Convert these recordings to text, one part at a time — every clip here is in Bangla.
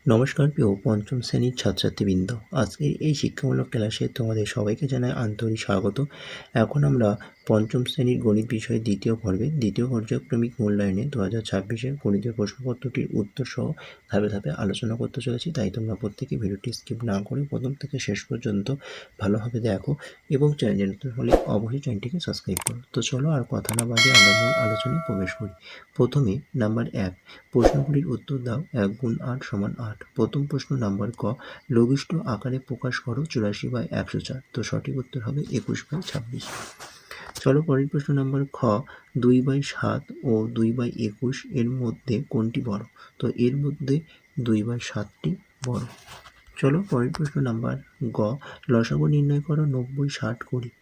নমস্কার প্রিয় পঞ্চম শ্রেণীর ছাত্রছাত্রীবৃন্দ, আজকের এই শিক্ষামূলক ক্লাসে তোমাদের সবাইকে জানাই আন্তরিক স্বাগত। এখন আমরা পঞ্চম শ্রেণীর গণিত বিষয়ের দ্বিতীয় পর্যায়ক্রমিক মূল্যায়নে 2026-এর গণিতের প্রশ্নপত্রটির উত্তর সহ ধাপে ধাপে আলোচনা করতে চলেছি। তাই তোমরা প্রত্যেকে ভিডিওটি স্কিপ না করে প্রথম থেকে শেষ পর্যন্ত ভালোভাবে দেখো এবং চ্যানেল নতুন হলে অবশ্যই চ্যানেলটিকে সাবস্ক্রাইব করো। তো চলো আর কথা না বাদে আমরা মূল আলোচনায় প্রবেশ করি। প্রথমে নাম্বার 1, প্রশ্নগুলির উত্তর দাও। 1 গুণ 8 সমান 8। প্রথম প্রশ্ন নাম্বার ক, লঘিষ্ঠ আকারে প্রকাশ করো 84/104। তো সঠিক উত্তর হবে 21/26। চলো পরের প্রশ্ন নাম্বার খ, 2/7 ও 2/21 এর মধ্যে কোনটি বড়? তো এর মধ্যে 2/7টি বড়। চলো পরের প্রশ্ন নাম্বার গ, লসাগু নির্ণয় করো 90, 60, 20।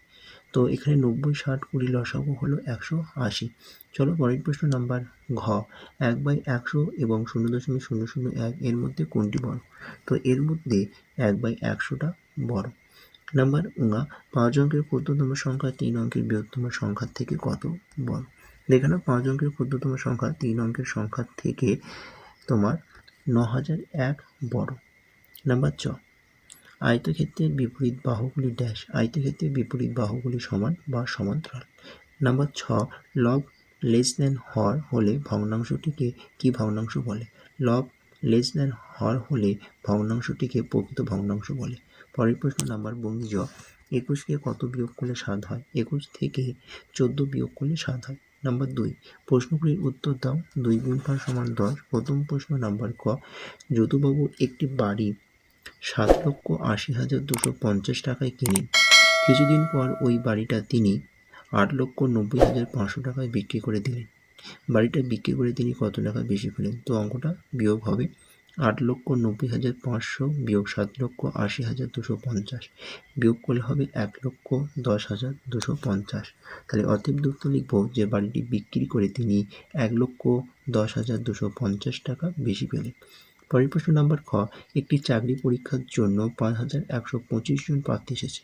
তো এখানে 90, 60, 20 লসাগু হলো 180। চলো পরের প্রশ্ন নাম্বার ঘ, 1/100 এবং 0.001 এর মধ্যে কোনটি বড়? তো এর মধ্যে 1/100টা বড়। নাম্বার উঙা, 5 অঙ্কের ক্ষুদ্রতম সংখ্যা 3 অঙ্কের বৃহত্তম সংখ্যার থেকে কত বড়? দেখানো 5 অঙ্কের ক্ষুদ্রতম সংখ্যা 3 অঙ্কের সংখ্যার থেকে তোমার 9001 বড়। নাম্বার চ, আয়তক্ষেত্রের বিপরীত বাহুগুলি ড্যাশ। আয়তক্ষেত্রের বিপরীত বাহুগুলি সমান বা সমান্তরাল। নাম্বার ছ, লব লেস দেন হর হলে ভগ্নাংশটিকে কি ভগ্নাংশ বলে? লব লেস দেন হর হলে ভগ্নাংশটিকে প্রকৃত ভগ্নাংশ বলে। পরের প্রশ্ন নাম্বার বঙ্গীজ, 21কে কত বিয়োগ করলে 7 হয়? 21 থেকে 14 বিয়োগ করলে 7 হয়। নাম্বার 2, প্রশ্নগুলির উত্তর দাও। 2 গুণ 5 সমান 10। প্রথম প্রশ্ন নাম্বার ক, যদুবাবু একটি বাড়ি 7,80,250 টাকায় কিনেন। কিছুদিন পর ওই বাড়িটা তিনি 8,90,500 টাকায় বিক্রি করে দিলেন। বাড়িটা বিক্রি করে তিনি কত টাকা বেশি পেলেন? তো অঙ্কটা বিয়োগ হবে 8,90,500 বিয়োগ 7,80,250 বিয়োগ করলে হবে 1,10,250। তাহলে অতএব উত্তর লিখব যে বাড়িটি বিক্রি করে তিনি 1,10,250 টাকা বেশি পেলেন। পরের প্রশ্ন নাম্বার খ, একটি চাকরি পরীক্ষার জন্য 5,125 জন প্রার্থী এসেছে।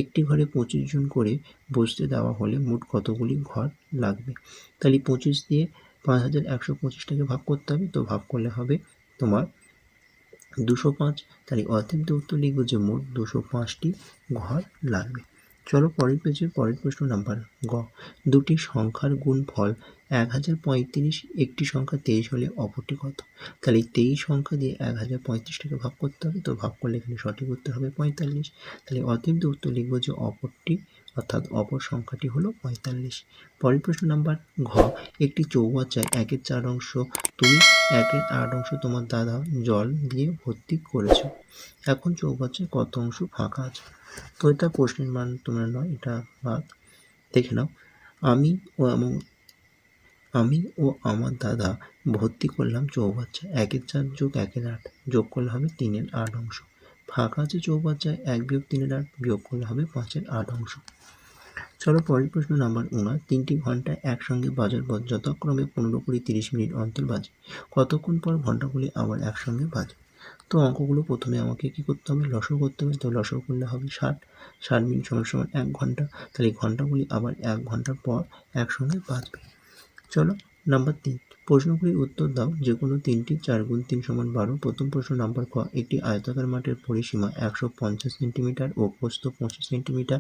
একটি ঘরে 25 জন করে বসতে দেওয়া হলে মোট কতগুলি ঘর লাগবে? তাহলে 25 দিয়ে 5,125টাকে ভাগ করতে হবে। তো ভাগ করলে হবে তোমার 205। তাহলে অতএব উত্তর লিখব যে মোট 205টি ঘর লাগবে। চলো পরের পেজে পরের প্রশ্ন নাম্বার গ, দুটি সংখ্যার গুণফল 1035, একটি সংখ্যা 23 হলে অপরটি কত? তাহলে 23 সংখ্যা দিয়ে 1035টাকে ভাগ করতে হবে। তো ভাগ করলে এখানে সঠিক উত্তর হবে 45। তাহলে অতএব উত্তর লিখব যে অপরটি অর্থাৎ অপর সংখ্যাটি হলো 45। পরের প্রশ্ন নাম্বার ঘ, একটি চৌবাচ্চায় 1/4 অংশ তুমি 1/8 অংশ তোমার দাদা জল দিয়ে ভর্তি করেছ। এখন চৌবাচ্চায় কত অংশ ফাঁকা আছে? তো এটা প্রশ্নের মান তোমরা নয়, এটা বাদ। দেখে নাও, আমি ও আমার দাদা ভর্তি করলাম চৌবাচ্চা 1/4 যোগ 1/8 যোগ করলে হবে 3/8 অংশ। ফাঁকা আছে চৌবাচ্চায় 1 বিয়োগ 3/8 বিয়োগ করলে হবে 5/8 অংশ। চলো পরের প্রশ্ন নাম্বার 19, 3টি ঘন্টা একসঙ্গে বাজার পর যথাক্রমে 15, 20, 30 মিনিট অন্তর বাজে। কতক্ষণ পর ঘন্টাগুলি আবার একসঙ্গে বাজে? তো অঙ্কগুলো প্রথমে আমাকে কি করতে হবে? লসাগু করতে হবে। তো লসাগু করলে হবে 60 মিনিট সমান 1 ঘন্টা। তাহলে ঘন্টাগুলি আবার 1 ঘন্টা পর একসঙ্গে বাজবে। চলো নাম্বার 3, প্রশ্নগুলির উত্তর দাও। যে কোনো 3টি 4 গুণ 3 সমান 12। প্রথম প্রশ্ন নাম্বার ক, একটি আয়তাকার মাঠের পরিসীমা 150 সেন্টিমিটার ও প্রস্থ 25 সেন্টিমিটার।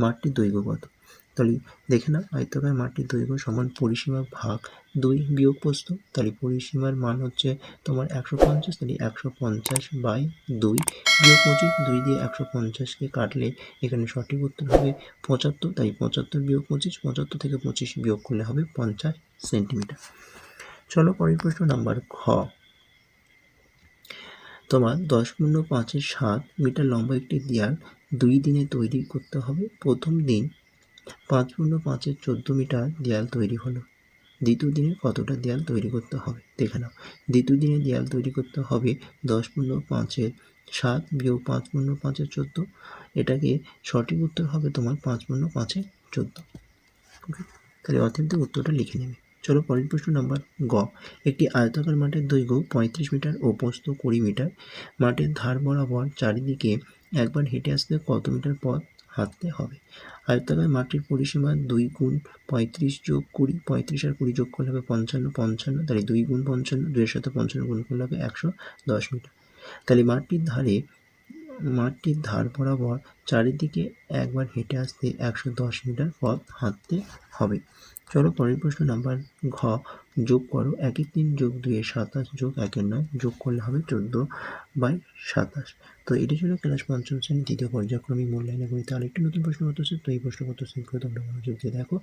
মাঠটির দৈর্ঘ্য কত? তাহলে দেখে নাও, আয়তাকার মাঠটির দৈর্ঘ্য সমান পরিসীমা ভাগ 2 বিয়োগ প্রস্থ। তাহলে পরিসীমার মান হচ্ছে তোমার 150, তাহলে 150/2 বিয়োগ 25। 2 দিয়ে 150কে কাটলে এখানে সঠিক উত্তর হবে 75। তাই 75 বিয়োগ 25, 75 থেকে 25 বিয়োগ করলে হবে 50 সেন্টিমিটার। চলো পরের প্রশ্ন নাম্বার খ, তোমার 10×5 7 মিটার লম্বা একটি দেয়াল 2 দিনে তৈরি করতে হবে। প্রথম দিন 5×5 14 মিটার দেয়াল তৈরি হলো। দ্বিতীয় দিনে কতটা দেয়াল তৈরি করতে হবে? দেখে নাও, দ্বিতীয় দিনে দেয়াল তৈরি করতে হবে 10×5 7 বিয়োগ 5×5 14। এটাকে সঠিক উত্তর হবে তোমার 5×5 14। ওকে, তাহলে অতএব উত্তরটা লিখে নেবে। চলো পরের প্রশ্ন নাম্বার গ, একটি আয়তাকার মাঠের দৈর্ঘ্য 35 মিটার ও প্রস্থ 20 মিটার। মাঠের ধার বরাবর চারিদিকে একবার হেঁটে আসতে কত মিটার পথ হাঁটতে হবে? আয়তাকার মাঠটির পরিসীমা 2 গুণ 35 যোগ 20, 35 আর 20 যোগ করলে হবে 55, 55। তাহলে 2 গুণ 55, 2 এর সাথে 55 গুণ করলে হবে 110 মিটার। তাহলে মাঠটির ধার বরাবর চারিদিকে একবার হেঁটে আসতে 110 মিটার পথ হাঁটতে হবে। চলো পরের প্রশ্ন নাম্বার ঘ, যোগ করো। 1-3 যোগ 2 27 যোগ 1-9 যোগ করলে হবে 14/27। তো এটি ছিল ক্লাস পঞ্চম শ্রেণীর দ্বিতীয় পর্যায়ক্রমিক মূল্যায়নের গণিতে আরেকটি নতুন প্রশ্নপত্র সেট। তো এই প্রশ্নপত্র সেটগুলো তোমরা মনোযোগ দিয়ে দেখো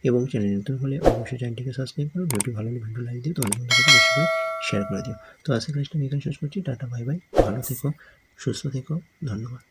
এবং চ্যানেল নতুন হলে অবশ্যই চ্যানেলটিকে সাবস্ক্রাইব করো। ভিডিওটি ভালো লাগলে ভিডিও লাইক দিও, তোমাদের বন্ধুদের সাথে বেশি করে শেয়ার করে দিও। তো আজকের ক্লাসটা আমি এখানে শেষ করছি। টাটা, বাই বাই, ভালো থেকো, সুস্থ থেকো, ধন্যবাদ।